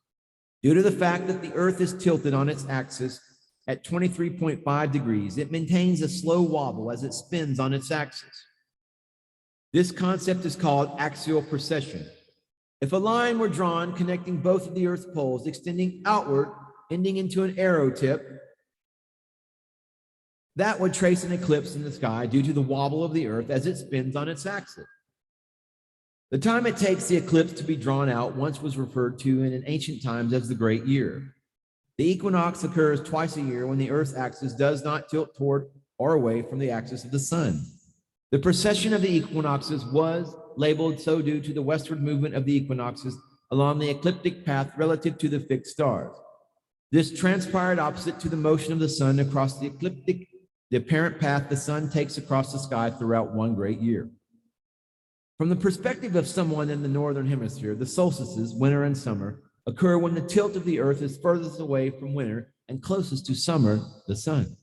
Due to the fact that the Earth is tilted on its axis at 23.5 degrees, it maintains a slow wobble as it spins on its axis. This concept is called axial precession. If a line were drawn connecting both of the Earth's poles, extending outward, ending into an arrow tip, that would trace an eclipse in the sky due to the wobble of the Earth as it spins on its axis. The time it takes the eclipse to be drawn out once was referred to in ancient times as the Great Year. The equinox occurs twice a year when the Earth's axis does not tilt toward or away from the axis of the sun. The precession of the equinoxes was labeled so due to the westward movement of the equinoxes along the ecliptic path relative to the fixed stars. This transpired opposite to the motion of the sun across the ecliptic, the apparent path the sun takes across the sky throughout one great year. From the perspective of someone in the northern hemisphere, the solstices, winter and summer, occur when the tilt of the Earth is furthest away from winter and closest to summer, the sun.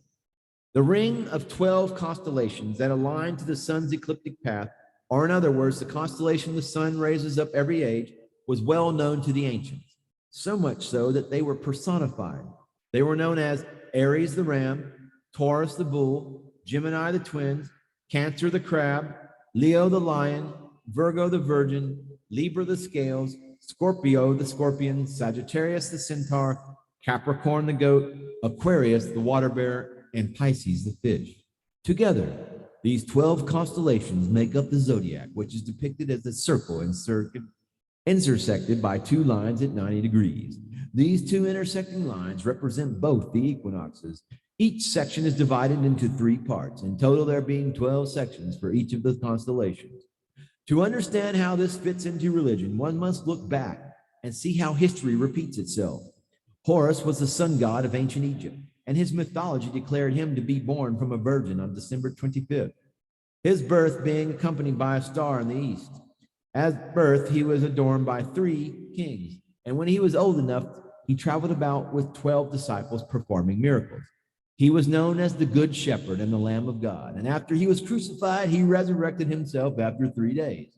The ring of 12 constellations that align to the sun's ecliptic path, or in other words, the constellation the sun raises up every age, was well known to the ancients, so much so that they were personified. They were known as Aries the ram, Taurus the bull, Gemini the twins, Cancer the crab, Leo the lion, Virgo the virgin, Libra the scales, Scorpio the scorpion, Sagittarius the centaur, Capricorn the goat, Aquarius the water bear, and Pisces the fish. Together, these 12 constellations make up the zodiac, which is depicted as a circle intersected by two lines at 90 degrees. These two intersecting lines represent both the equinoxes. Each section is divided into 3 parts. In total, there being 12 sections for each of the constellations. To understand how this fits into religion, one must look back and see how history repeats itself. Horus was the sun god of ancient Egypt, and his mythology declared him to be born from a virgin on December 25th, his birth being accompanied by a star in the east. At birth, he was adorned by 3 kings, and when he was old enough, he traveled about with 12 disciples performing miracles. He was known as the Good Shepherd and the Lamb of God, and after he was crucified, he resurrected himself after 3 days.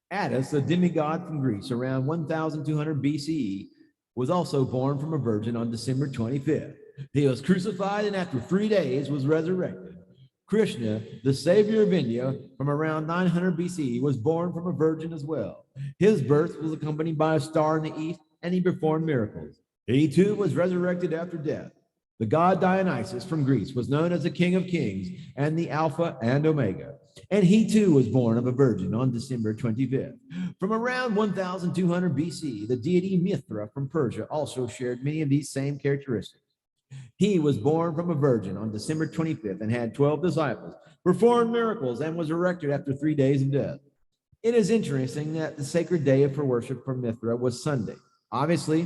Attis, a demigod from Greece around 1200 BCE, was also born from a virgin on December 25th. He was crucified and after 3 days was resurrected. Krishna, the savior of India, from around 900 BCE, was born from a virgin as well. His birth was accompanied by a star in the east, and he performed miracles. He too was resurrected after death. The god Dionysus from Greece was known as the King of Kings and the Alpha and Omega, and he too was born of a virgin on December 25th. From around 1200 BC, the deity Mithra from Persia also shared many of these same characteristics. He was born from a virgin on December 25th and had 12 disciples, performed miracles, and was resurrected after 3 days of death. It is interesting that the sacred day for worship for Mithra was Sunday. Obviously,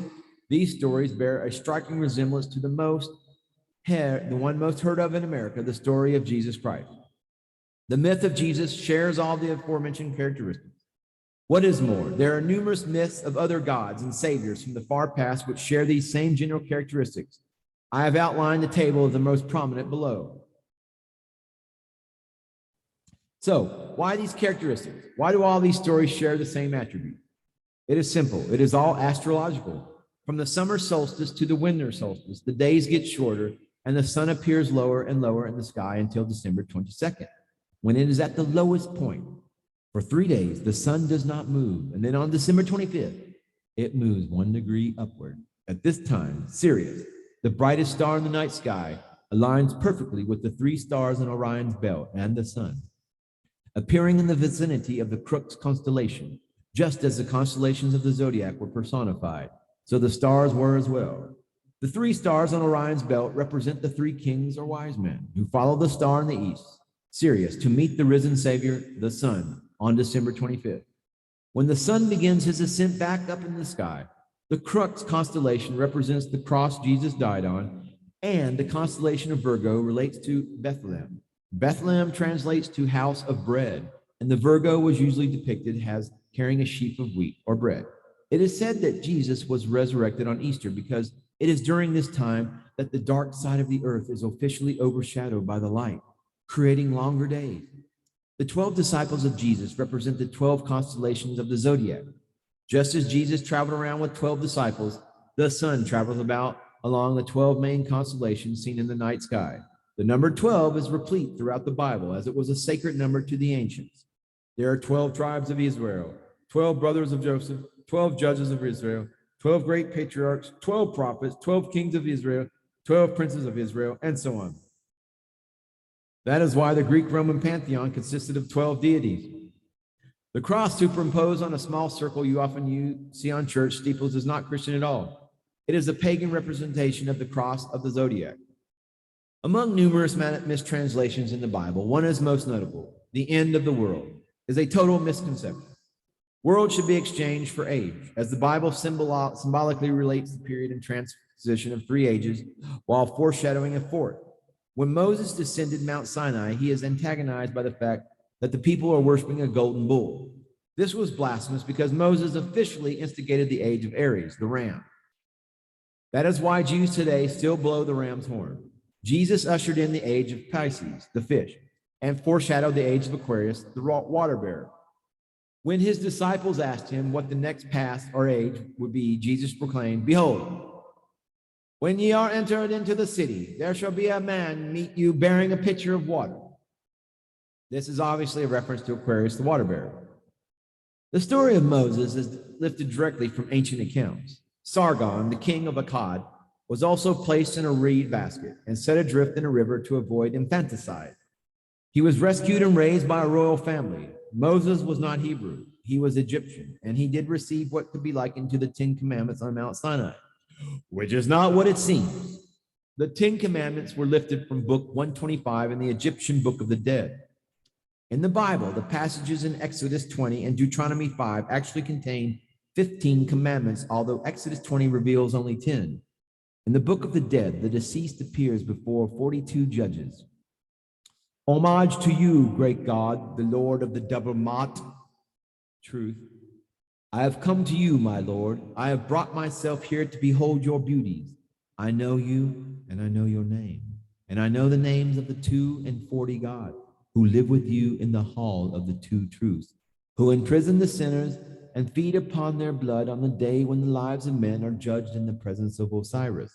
these stories bear a striking resemblance to the one most heard of in America, the story of Jesus Christ. The myth of Jesus shares all the aforementioned characteristics. What is more, there are numerous myths of other gods and saviors from the far past which share these same general characteristics. I have outlined the table of the most prominent below. So, why these characteristics? Why do all these stories share the same attribute? It is simple. It is all astrological. From the summer solstice to the winter solstice, the days get shorter and the sun appears lower and lower in the sky until December 22nd, when it is at the lowest point. For 3 days, the sun does not move. And then on December 25th, it moves 1 degree upward. At this time, Sirius, the brightest star in the night sky, aligns perfectly with the 3 stars in Orion's belt and the sun, appearing in the vicinity of the Crux constellation, just as the constellations of the Zodiac were personified. So the stars were as well. The 3 stars on Orion's belt represent the 3 kings or wise men who follow the star in the east, Sirius, to meet the risen Savior, the sun, on December 25th. When the sun begins his ascent back up in the sky, the Crux constellation represents the cross Jesus died on, and the constellation of Virgo relates to Bethlehem. Bethlehem translates to house of bread, and the Virgo was usually depicted as carrying a sheaf of wheat or bread. It is said that Jesus was resurrected on Easter because it is during this time that the dark side of the earth is officially overshadowed by the light, creating longer days. The 12 disciples of Jesus represent the 12 constellations of the Zodiac. Just as Jesus traveled around with 12 disciples, the sun travels about along the 12 main constellations seen in the night sky. The number 12 is replete throughout the Bible, as it was a sacred number to the ancients. There are 12 tribes of Israel, 12 brothers of Joseph, 12 judges of Israel, 12 great patriarchs, 12 prophets, 12 kings of Israel, 12 princes of Israel, and so on. That is why the Greek-Roman pantheon consisted of 12 deities. The cross superimposed on a small circle you often see on church steeples is not Christian at all. It is a pagan representation of the cross of the Zodiac. Among numerous mistranslations in the Bible, one is most notable: the end of the world is a total misconception. World should be exchanged for age, as the Bible symbolically relates the period and transition of 3 ages while foreshadowing a 4th. When Moses descended Mount Sinai, he is antagonized by the fact that the people are worshiping a golden bull. This was blasphemous because Moses officially instigated the age of Aries, the ram. That is why Jews today still blow the ram's horn. Jesus ushered in the age of Pisces, the fish, and foreshadowed the age of Aquarius, the water bearer. When his disciples asked him what the next path or age would be, Jesus proclaimed, "Behold, when ye are entered into the city, there shall be a man meet you bearing a pitcher of water." This is obviously a reference to Aquarius, the water bearer. The story of Moses is lifted directly from ancient accounts. Sargon, the king of Akkad, was also placed in a reed basket and set adrift in a river to avoid infanticide. He was rescued and raised by a royal family. Moses was not Hebrew, he was Egyptian, and he did receive what could be likened to the 10 Commandments on Mount Sinai, which is not what it seems. The 10 Commandments were lifted from Book 125 in the Egyptian Book of the Dead. In the Bible, the passages in Exodus 20 and Deuteronomy 5 actually contain 15 commandments, although Exodus 20 reveals only 10. In the Book of the Dead, the deceased appears before 42 judges. "Homage to you, great God, the Lord of the double Maat, truth. I have come to you, my Lord. I have brought myself here to behold your beauties. I know you, and I know your name, and I know the names of the 42 gods who live with you in the hall of the 2 truths, who imprison the sinners and feed upon their blood on the day when the lives of men are judged in the presence of Osiris.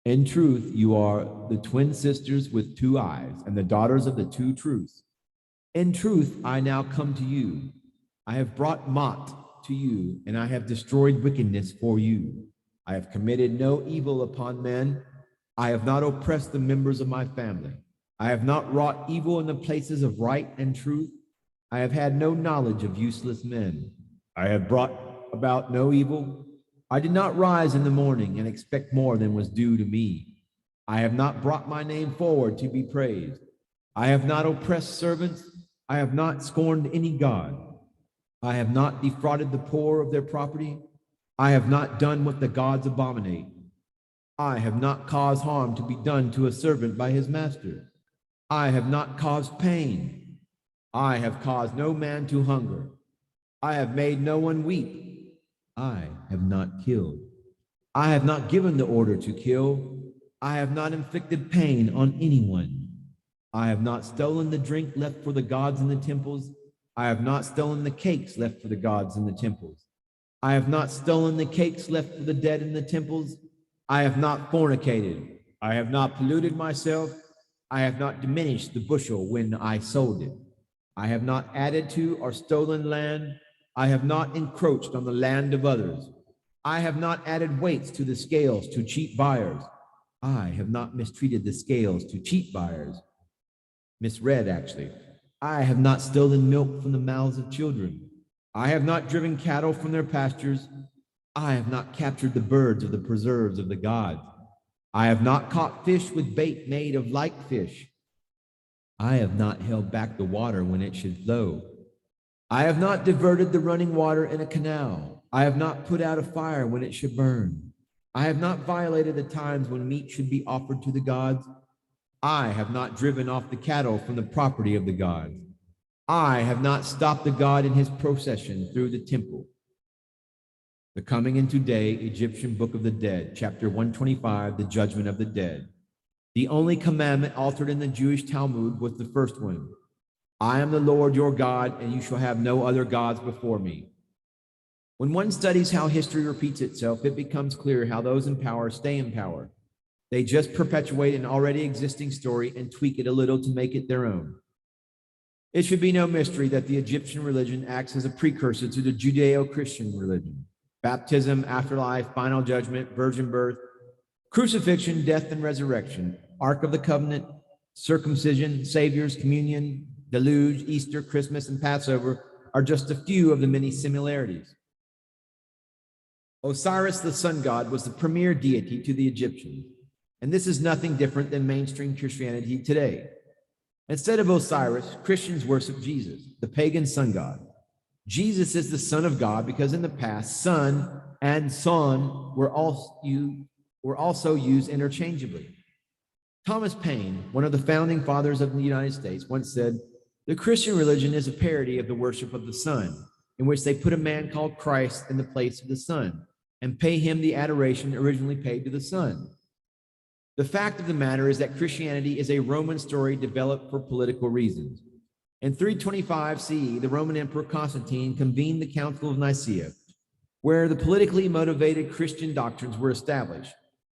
In truth, you are the twin sisters with 2 eyes and the daughters of the 2 truths. In truth, I now come to you. I have brought Maat to you, and I have destroyed wickedness for you. I have committed no evil upon men. I have not oppressed the members of my family. I have not wrought evil in the places of right and truth. I have had no knowledge of useless men. I have brought about no evil. I did not rise in the morning and expect more than was due to me. I have not brought my name forward to be praised. I have not oppressed servants. I have not scorned any god. I have not defrauded the poor of their property. I have not done what the gods abominate. I have not caused harm to be done to a servant by his master. I have not caused pain. I have caused no man to hunger. I have made no one weep. I have not killed. I have not given the order to kill. I have not inflicted pain on anyone. I have not stolen the drink left for the gods in the temples. I have not stolen the cakes left for the gods in the temples. I have not stolen the cakes left for the dead in the temples. I have not fornicated. I have not polluted myself. I have not diminished the bushel when I sold it. I have not added to or stolen land. I have not encroached on the land of others. I have not added weights to the scales to cheat buyers. I have not mistreated the scales to cheat buyers. Misread, actually. I have not stolen milk from the mouths of children. I have not driven cattle from their pastures. I have not captured the birds of the preserves of the gods. I have not caught fish with bait made of like fish. I have not held back the water when it should flow. I have not diverted the running water in a canal. I have not put out a fire when it should burn. I have not violated the times when meat should be offered to the gods. I have not driven off the cattle from the property of the gods. I have not stopped the god in his procession through the temple. The Coming into Day, Egyptian Book of the Dead, chapter 125, the Judgment of the Dead. The only commandment altered in the Jewish Talmud was the first one. I am the Lord your God, and you shall have no other gods before me. When one studies how history repeats itself, it becomes clear how those in power stay in power. They just perpetuate an already existing story and tweak it a little to make it their own. It should be no mystery that the Egyptian religion acts as a precursor to the Judeo-Christian religion. Baptism, afterlife, final judgment, virgin birth, crucifixion, death and resurrection, Ark of the Covenant, circumcision, Savior's communion, deluge, Easter, Christmas, and Passover are just a few of the many similarities. Osiris, the sun god, was the premier deity to the Egyptians, and this is nothing different than mainstream Christianity today. Instead of Osiris, Christians worship Jesus, the pagan sun god. Jesus is the Son of God because in the past, son and son were also used interchangeably. Thomas Paine, one of the founding fathers of the United States, once said, "The Christian religion is a parody of the worship of the sun, in which they put a man called Christ in the place of the sun and pay him the adoration originally paid to the sun." The fact of the matter is that Christianity is a Roman story developed for political reasons. In 325 CE, the Roman Emperor Constantine convened the Council of Nicaea, where the politically motivated Christian doctrines were established.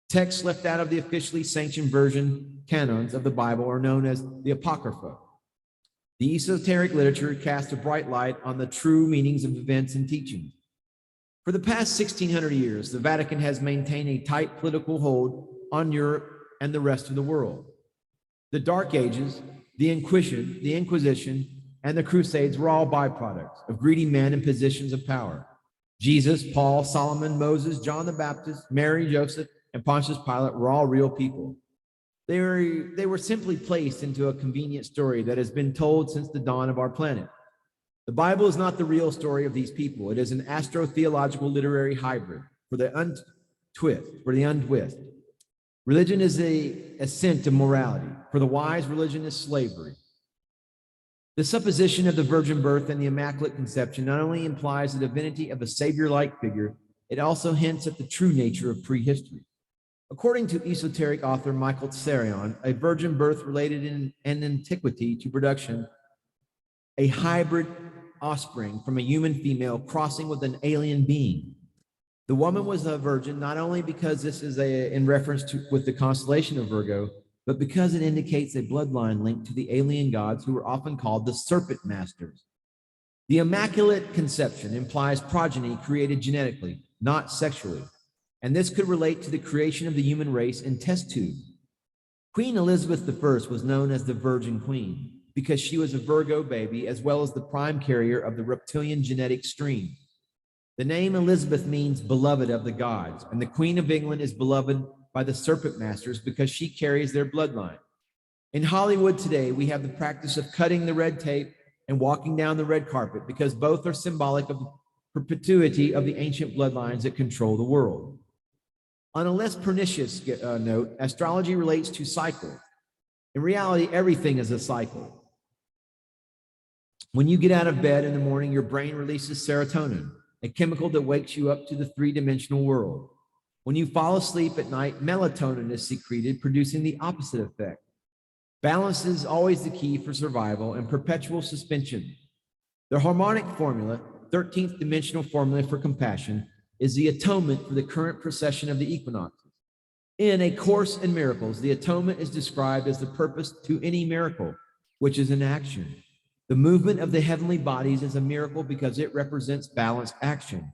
Texts left out of the officially sanctioned version canons of the Bible are known as the Apocrypha. The esoteric literature cast a bright light on the true meanings of events and teachings. For the past 1600 years, the Vatican has maintained a tight political hold on Europe and the rest of the world. The Dark Ages, the Inquisition, and the Crusades were all byproducts of greedy men in positions of power. Jesus, Paul, Solomon, Moses, John the Baptist, Mary, Joseph, and Pontius Pilate were all real people. They were simply placed into a convenient story that has been told since the dawn of our planet. The Bible is not the real story of these people. It is an astro-theological literary hybrid for the untwist. Religion is the ascent of morality. For the wise, religion is slavery. The supposition of the virgin birth and the Immaculate Conception not only implies the divinity of a savior-like figure, it also hints at the true nature of prehistory. According to esoteric author Michael Tsarion, a virgin birth related in antiquity to production, a hybrid offspring from a human female crossing with an alien being. The woman was a virgin not only because this is in reference to with the constellation of Virgo, but because it indicates a bloodline linked to the alien gods who were often called the serpent masters. The Immaculate Conception implies progeny created genetically, not sexually, and this could relate to the creation of the human race in test tubes. Queen Elizabeth I was known as the Virgin Queen because she was a Virgo baby as well as the prime carrier of the reptilian genetic stream. The name Elizabeth means beloved of the gods, and the Queen of England is beloved by the serpent masters because she carries their bloodline. In Hollywood today, we have the practice of cutting the red tape and walking down the red carpet because both are symbolic of the perpetuity of the ancient bloodlines that control the world. On a less pernicious note, astrology relates to cycles. In reality, everything is a cycle. When you get out of bed in the morning, your brain releases serotonin, a chemical that wakes you up to the three-dimensional world. When you fall asleep at night, melatonin is secreted, producing the opposite effect. Balance is always the key for survival and perpetual suspension. The Harmonic Formula, 13th dimensional formula for compassion, is the atonement for the current precession of the equinoxes. In A Course in Miracles, the atonement is described as the purpose to any miracle, which is an action. The movement of the heavenly bodies is a miracle because it represents balanced action.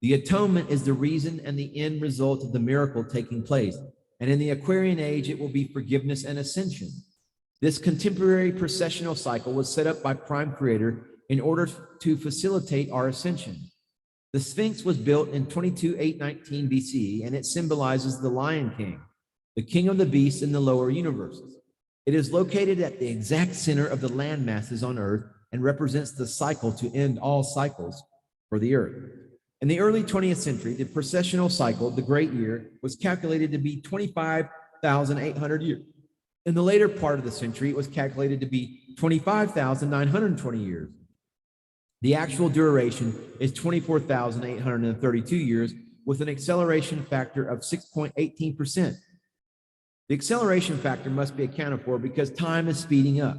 The atonement is the reason and the end result of the miracle taking place. And in the Aquarian age, it will be forgiveness and ascension. This contemporary processional cycle was set up by Prime Creator in order to facilitate our ascension. The Sphinx was built in 22,819 BCE, and it symbolizes the Lion King, the king of the beasts in the lower universes. It is located at the exact center of the land masses on Earth and represents the cycle to end all cycles for the Earth. In the early 20th century, the processional cycle, the Great Year, was calculated to be 25,800 years. In the later part of the century, it was calculated to be 25,920 years. The actual duration is 24,832 years with an acceleration factor of 6.18%. The acceleration factor must be accounted for because time is speeding up.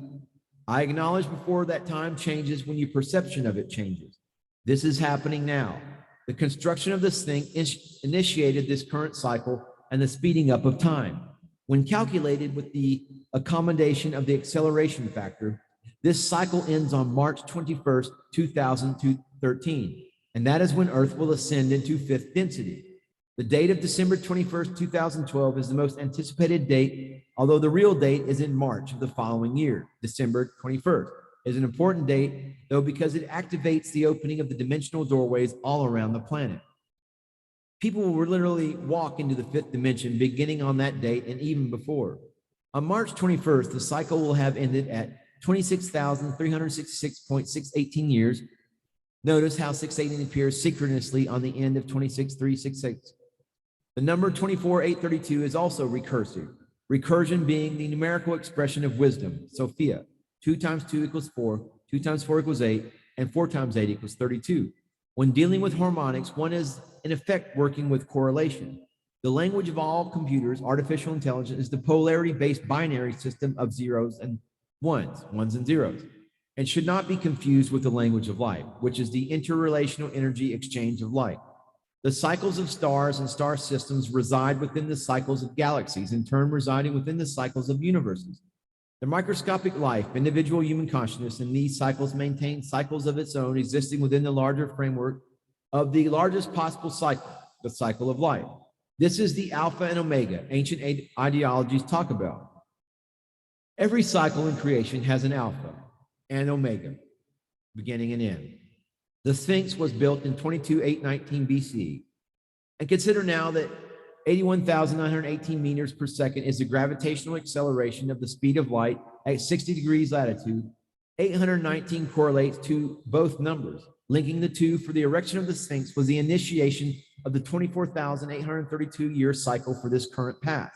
I acknowledge before that time changes when your perception of it changes. This is happening now. The construction of this thing initiated this current cycle and the speeding up of time. When calculated with the accommodation of the acceleration factor, this cycle ends on March 21st, 2013, and that is when Earth will ascend into fifth density. The date of December 21st, 2012 is the most anticipated date, although the real date is in March of the following year. December 21st is an important date, though, because it activates the opening of the dimensional doorways all around the planet. People will literally walk into the fifth dimension beginning on that date and even before. On March 21st, the cycle will have ended at 26,366.618 years. Notice how 618 appears synchronously on the end of 26,366. The number 24,832 is also recursive, recursion being the numerical expression of wisdom, Sophia. 2 times 2 equals 4, 2 times 4 equals 8, and 4 times 8 equals 32. When dealing with harmonics, one is in effect working with correlation. The language of all computers, artificial intelligence, is the polarity-based binary system of zeros and ones and zeros, and should not be confused with the language of light, which is the interrelational energy exchange of light. The cycles of stars and star systems reside within the cycles of galaxies, in turn residing within the cycles of universes. The microscopic life, individual human consciousness, in these cycles maintain cycles of its own, existing within the larger framework of the largest possible cycle, the cycle of life. This is the alpha and omega ancient ideologies talk about. Every cycle in creation has an alpha and omega, beginning and end. The Sphinx was built in 22,819 BC. And consider now that 81,918 meters per second is the gravitational acceleration of the speed of light at 60 degrees latitude. 819 correlates to both numbers. Linking the two for the erection of the Sphinx was the initiation of the 24,832-year cycle for this current path.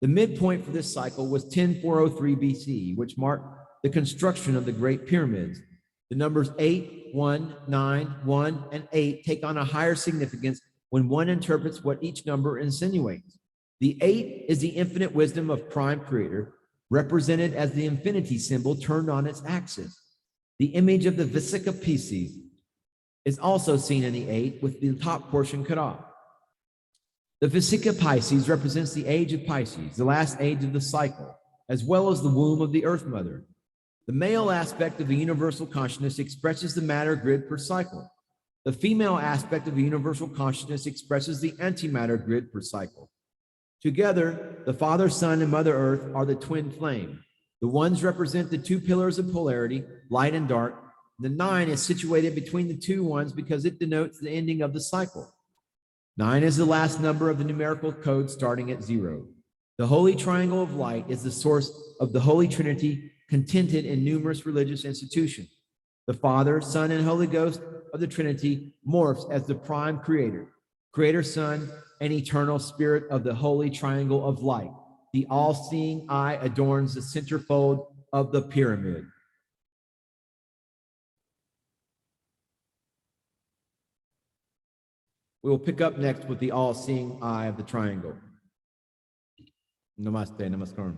The midpoint for this cycle was 10,403 BC, which marked the construction of the Great Pyramids. The numbers 8, 1, 9, 1, and 8 take on a higher significance when one interprets what each number insinuates. The 8 is the infinite wisdom of Prime Creator, represented as the infinity symbol turned on its axis. The image of the Vesica Pisces is also seen in the 8 with the top portion cut off. The Vesica Pisces represents the age of Pisces, the last age of the cycle, as well as the womb of the Earth Mother. The male aspect of the universal consciousness expresses the matter grid per cycle. The female aspect of the universal consciousness expresses the antimatter grid per cycle. Together, the Father, Son, and Mother Earth are the twin flame. The ones represent the two pillars of polarity, light and dark. The 9 is situated between the two ones because it denotes the ending of the cycle. 9 is the last number of the numerical code starting at 0. The Holy Triangle of Light is the source of the Holy Trinity contented in numerous religious institutions. The Father, Son, and Holy Ghost of the Trinity morphs as the Prime Creator, Creator, Son, and Eternal Spirit of the Holy Triangle of Light. The all-seeing eye adorns the centerfold of the pyramid. We will pick up next with the all-seeing eye of the triangle. Namaste, namaskaram.